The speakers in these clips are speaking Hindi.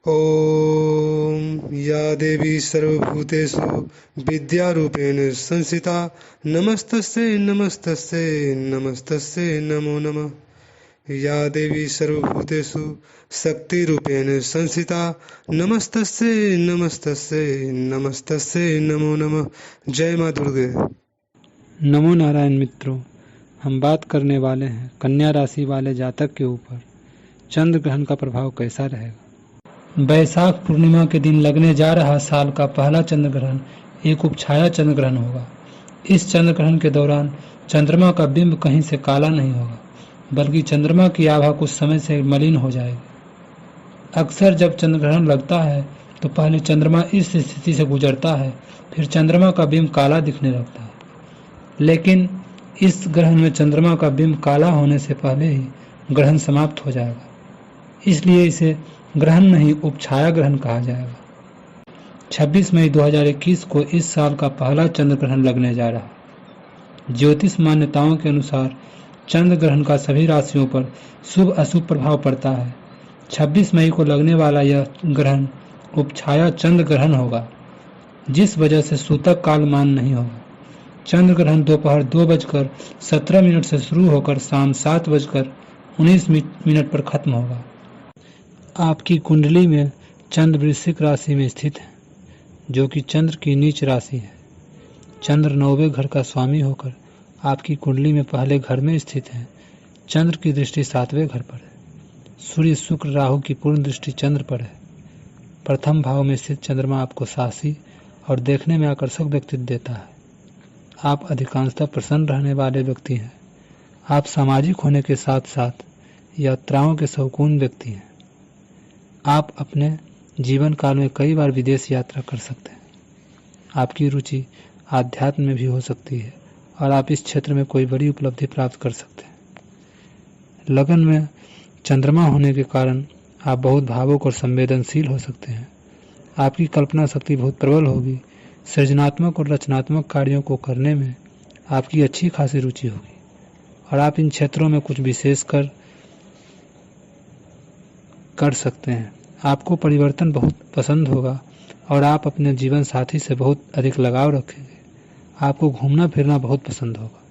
ॐ या देवी सर्वभूतेषु विद्यारूपेण संस्थिता नमस्तस्यै नमस्तस्यै नमस्तस्यै नमो नमः। या देवी सर्वभूतेषु शक्तिरूपेण संस्थिता नमस्तस्यै नमस्तस्यै नमस्तस्यै नमो नमः। जय माँ दुर्गे। नमो नारायण मित्रों, हम बात करने वाले हैं कन्या राशि वाले जातक के ऊपर चंद्र ग्रहण का प्रभाव कैसा रहेगा। बैसाख पूर्णिमा के दिन लगने जा रहा साल का पहला चंद्र ग्रहण एक उपछाया चंद्र ग्रहण होगा। इस चंद्र ग्रहण के दौरान चंद्रमा का बिंब कहीं से काला नहीं होगा, बल्कि चंद्रमा की आभा कुछ समय से मलिन हो जाएगी। अक्सर जब चंद्र ग्रहण लगता है तो पहले चंद्रमा इस स्थिति से गुजरता है, फिर चंद्रमा का बिंब काला दिखने लगता है। लेकिन इस ग्रहण में चंद्रमा का बिंब काला होने से पहले ही ग्रहण समाप्त हो जाएगा, इसलिए इसे ग्रहण नहीं उपछाया ग्रहण कहा जाएगा। 26 मई 2021 को इस साल का पहला चंद्र ग्रहण लगने जा रहा है। ज्योतिष मान्यताओं के अनुसार चंद्र ग्रहण का सभी राशियों पर शुभ अशुभ प्रभाव पड़ता है। 26 मई को लगने वाला यह ग्रहण उपछाया चंद्र ग्रहण होगा, जिस वजह से सूतक कालमान नहीं होगा। चंद्र ग्रहण दोपहर 2:17 से शुरू होकर शाम 7:19 पर खत्म होगा। आपकी कुंडली में चंद्र वृश्चिक राशि में स्थित है, जो कि चंद्र की नीच राशि है। चंद्र 9वें घर का स्वामी होकर आपकी कुंडली में पहले घर में स्थित है। चंद्र की दृष्टि 7वें घर पर है। सूर्य शुक्र राहु की पूर्ण दृष्टि चंद्र पर है। प्रथम भाव में स्थित चंद्रमा आपको साहसी और देखने में आकर्षक व्यक्तित्व देता है। आप अधिकांशतः प्रसन्न रहने वाले व्यक्ति हैं। आप सामाजिक होने के साथ साथ यात्राओं के शौकीन व्यक्ति हैं। आप अपने जीवन काल में कई बार विदेश यात्रा कर सकते हैं। आपकी रुचि आध्यात्म में भी हो सकती है और आप इस क्षेत्र में कोई बड़ी उपलब्धि प्राप्त कर सकते हैं। लगन में चंद्रमा होने के कारण आप बहुत भावुक और संवेदनशील हो सकते हैं। आपकी कल्पना शक्ति बहुत प्रबल होगी। सृजनात्मक और रचनात्मक कार्यों को करने में आपकी अच्छी खासी रुचि होगी और आप इन क्षेत्रों में कुछ विशेष कर सकते हैं। आपको परिवर्तन बहुत पसंद होगा और आप अपने जीवन साथी से बहुत अधिक लगाव रखेंगे। आपको घूमना फिरना बहुत पसंद होगा।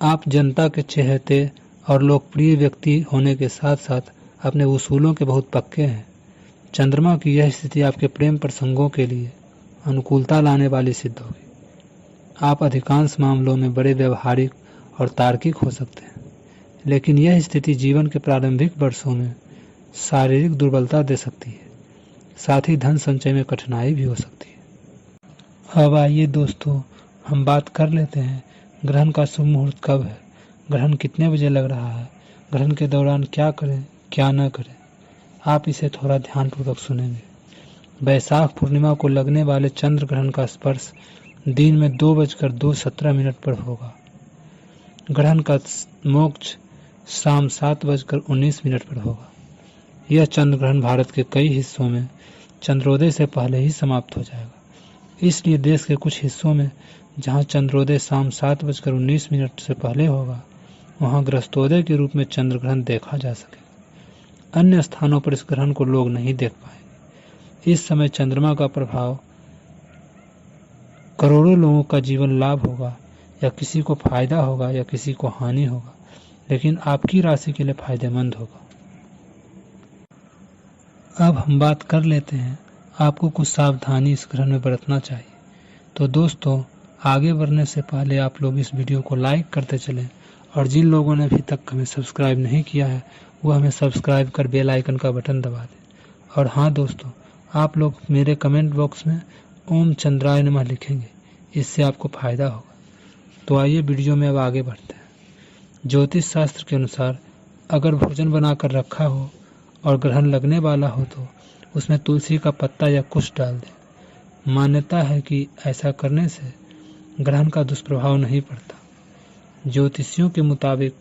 आप जनता के चहेते और लोकप्रिय व्यक्ति होने के साथ साथ अपने उसूलों के बहुत पक्के हैं। चंद्रमा की यह स्थिति आपके प्रेम प्रसंगों के लिए अनुकूलता लाने वाली सिद्ध होगी। आप अधिकांश मामलों में बड़े व्यवहारिक और तार्किक हो सकते हैं, लेकिन यह स्थिति जीवन के प्रारंभिक वर्षों में शारीरिक दुर्बलता दे सकती है। साथ ही धन संचय में कठिनाई भी हो सकती है। अब आइए दोस्तों, हम बात कर लेते हैं ग्रहण का शुभ मुहूर्त कब है, ग्रहण कितने बजे लग रहा है, ग्रहण के दौरान क्या करें क्या न करें। आप इसे थोड़ा ध्यानपूर्वक सुनेंगे। बैसाख पूर्णिमा को लगने वाले चंद्र ग्रहण का स्पर्श दिन में 2:02 पर होगा। ग्रहण का मोक्ष शाम 7:19 पर होगा। यह चंद्र ग्रहण भारत के कई हिस्सों में चंद्रोदय से पहले ही समाप्त हो जाएगा। इसलिए देश के कुछ हिस्सों में जहां चंद्रोदय शाम 7:19 से पहले होगा, वहां ग्रस्तोदय के रूप में चंद्र ग्रहण देखा जा सकेगा। अन्य स्थानों पर इस ग्रहण को लोग नहीं देख पाएंगे। इस समय चंद्रमा का प्रभाव करोड़ों लोगों का जीवन लाभ होगा, या किसी को फायदा होगा या किसी को हानि होगा, लेकिन आपकी राशि के लिए फायदेमंद होगा। अब हम बात कर लेते हैं आपको कुछ सावधानी इस ग्रहण में बरतना चाहिए। तो दोस्तों, आगे बढ़ने से पहले आप लोग इस वीडियो को लाइक करते चलें, और जिन लोगों ने अभी तक हमें सब्सक्राइब नहीं किया है वो हमें सब्सक्राइब कर बेल आइकन का बटन दबा दें। और हाँ दोस्तों, आप लोग मेरे कमेंट बॉक्स में ओम चंद्राय नमः लिखेंगे, इससे आपको फायदा होगा। तो आइए वीडियो में अब आगे बढ़ते हैं। ज्योतिष शास्त्र के अनुसार अगर भोजन बनाकर रखा हो और ग्रहण लगने वाला हो तो उसमें तुलसी का पत्ता या कुश डाल दें। मान्यता है कि ऐसा करने से ग्रहण का दुष्प्रभाव नहीं पड़ता। ज्योतिषियों के मुताबिक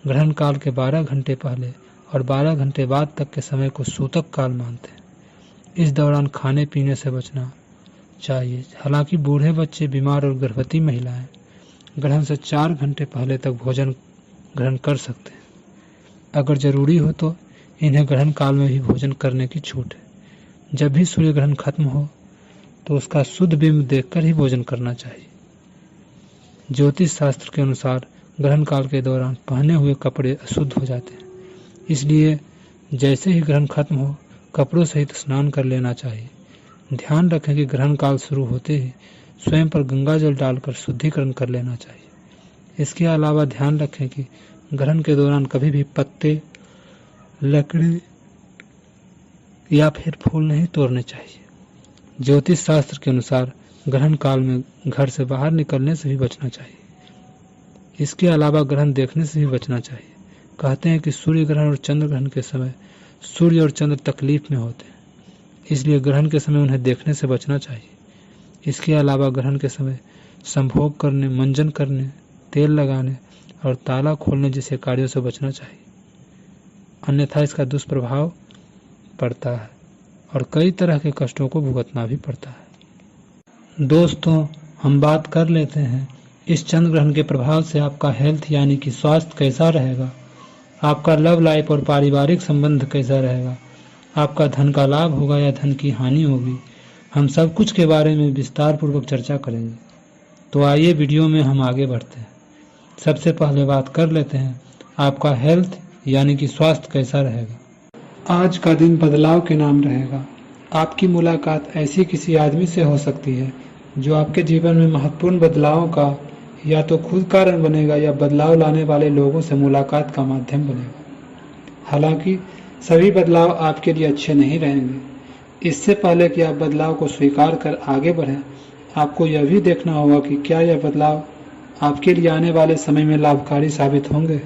ग्रहण काल के 12 घंटे पहले और 12 घंटे बाद तक के समय को सूतक काल मानते हैं। इस दौरान खाने पीने से बचना चाहिए। हालांकि बूढ़े बच्चे, बीमार और गर्भवती महिलाएं ग्रहण से 4 घंटे पहले तक भोजन ग्रहण कर सकते हैं। अगर जरूरी हो तो इन्हें ग्रहण काल में भी भोजन करने की छूट है। जब भी सूर्य ग्रहण खत्म हो तो उसका शुद्ध बिंब देखकर ही भोजन करना चाहिए। ज्योतिष शास्त्र के अनुसार ग्रहण काल के दौरान पहने हुए कपड़े अशुद्ध हो जाते हैं, इसलिए जैसे ही ग्रहण खत्म हो कपड़ों सहित स्नान कर लेना चाहिए। ध्यान रखें कि ग्रहण काल शुरू होते ही स्वयं पर गंगा जल डालकर शुद्धिकरण कर लेना चाहिए। इसके अलावा ध्यान रखें कि ग्रहण के दौरान कभी भी पत्ते, लकड़ी या फिर फूल नहीं तोड़ने चाहिए। ज्योतिष शास्त्र के अनुसार ग्रहण काल में घर से बाहर निकलने से भी बचना चाहिए। इसके अलावा ग्रहण देखने से भी बचना चाहिए। कहते हैं कि सूर्य ग्रहण और चंद्र ग्रहण के समय सूर्य और चंद्र तकलीफ में होते हैं, इसलिए ग्रहण के समय उन्हें देखने से बचना चाहिए। इसके अलावा ग्रहण के समय संभोग करने, मंजन करने, तेल लगाने और ताला खोलने जैसे कार्यों से बचना चाहिए, अन्यथा इसका दुष्प्रभाव पड़ता है और कई तरह के कष्टों को भुगतना भी पड़ता है। दोस्तों, हम बात कर लेते हैं इस चंद्र ग्रहण के प्रभाव से आपका हेल्थ यानी कि स्वास्थ्य कैसा रहेगा, आपका लव लाइफ और पारिवारिक संबंध कैसा रहेगा, आपका धन का लाभ होगा या धन की हानि होगी। हम सब कुछ के बारे में विस्तार पूर्वक चर्चा करेंगे। तो आइए वीडियो में हम आगे बढ़ते हैं। सबसे पहले बात कर लेते हैं आपका हेल्थ यानी कि स्वास्थ्य कैसा रहेगा। आज का दिन बदलाव के नाम रहेगा। आपकी मुलाकात ऐसी किसी आदमी से हो सकती है जो आपके जीवन में महत्वपूर्ण बदलावों का या तो खुद कारण बनेगा या बदलाव लाने वाले लोगों से मुलाकात का माध्यम बनेगा। हालांकि सभी बदलाव आपके लिए अच्छे नहीं रहेंगे। इससे पहले कि आप बदलाव को स्वीकार कर आगे बढ़ें, आपको यह भी देखना होगा कि क्या यह बदलाव आपके लिए आने वाले समय में लाभकारी साबित होंगे।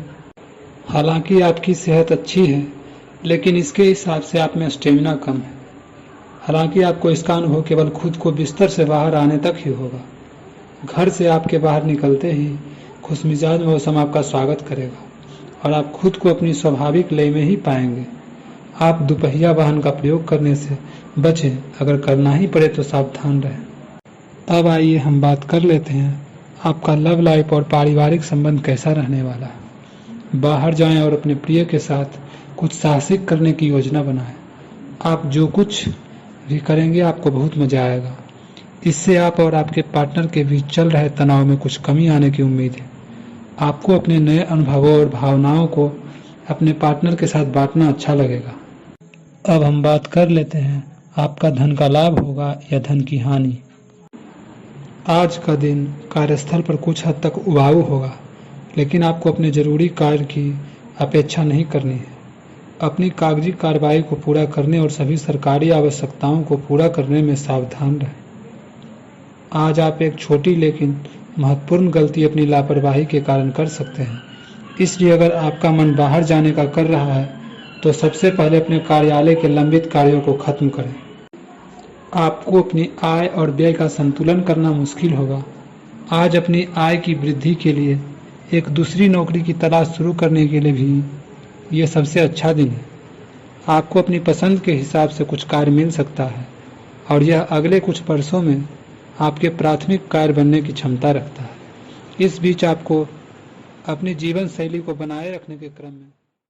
हालांकि आपकी सेहत अच्छी है, लेकिन इसके हिसाब से आप में स्टेमिना कम है। हालांकि आपको इसका अनुभव केवल खुद को बिस्तर से बाहर आने तक ही होगा। घर से आपके बाहर निकलते ही खुशमिजाज मौसम आपका स्वागत करेगा और आप खुद को अपनी स्वाभाविक लय में ही पाएंगे। आप दुपहिया वाहन का प्रयोग करने से बचें, अगर करना ही पड़े तो सावधान रहें। अब आइए हम बात कर लेते हैं आपका लव लाइफ और पारिवारिक संबंध कैसा रहने वाला है। बाहर जाएं और अपने प्रिय के साथ कुछ साहसिक करने की योजना बनाएं। आप जो कुछ भी करेंगे आपको बहुत मजा आएगा। इससे आप और आपके पार्टनर के बीच चल रहे तनाव में कुछ कमी आने की उम्मीद है। आपको अपने नए अनुभवों और भावनाओं को अपने पार्टनर के साथ बांटना अच्छा लगेगा। अब हम बात कर लेते हैं आपका धन का लाभ होगा या धन की हानि। आज का दिन कार्यस्थल पर कुछ हद तक उबाऊ होगा, लेकिन आपको अपने जरूरी कार्य की अपेक्षा नहीं करनी है। अपनी कागजी कार्रवाई को पूरा करने और सभी सरकारी आवश्यकताओं को पूरा करने में सावधान रहें। आज आप एक छोटी लेकिन महत्वपूर्ण गलती अपनी लापरवाही के कारण कर सकते हैं। इसलिए अगर आपका मन बाहर जाने का कर रहा है तो सबसे पहले अपने कार्यालय के लंबित कार्यों को खत्म करें। आपको अपनी आय और व्यय का संतुलन करना मुश्किल होगा। आज अपनी आय की वृद्धि के लिए एक दूसरी नौकरी की तलाश शुरू करने के लिए भी यह सबसे अच्छा दिन है। आपको अपनी पसंद के हिसाब से कुछ कार्य मिल सकता है और यह अगले कुछ वर्षों में आपके प्राथमिक कार्य बनने की क्षमता रखता है। इस बीच आपको अपनी जीवन शैली को बनाए रखने के क्रम में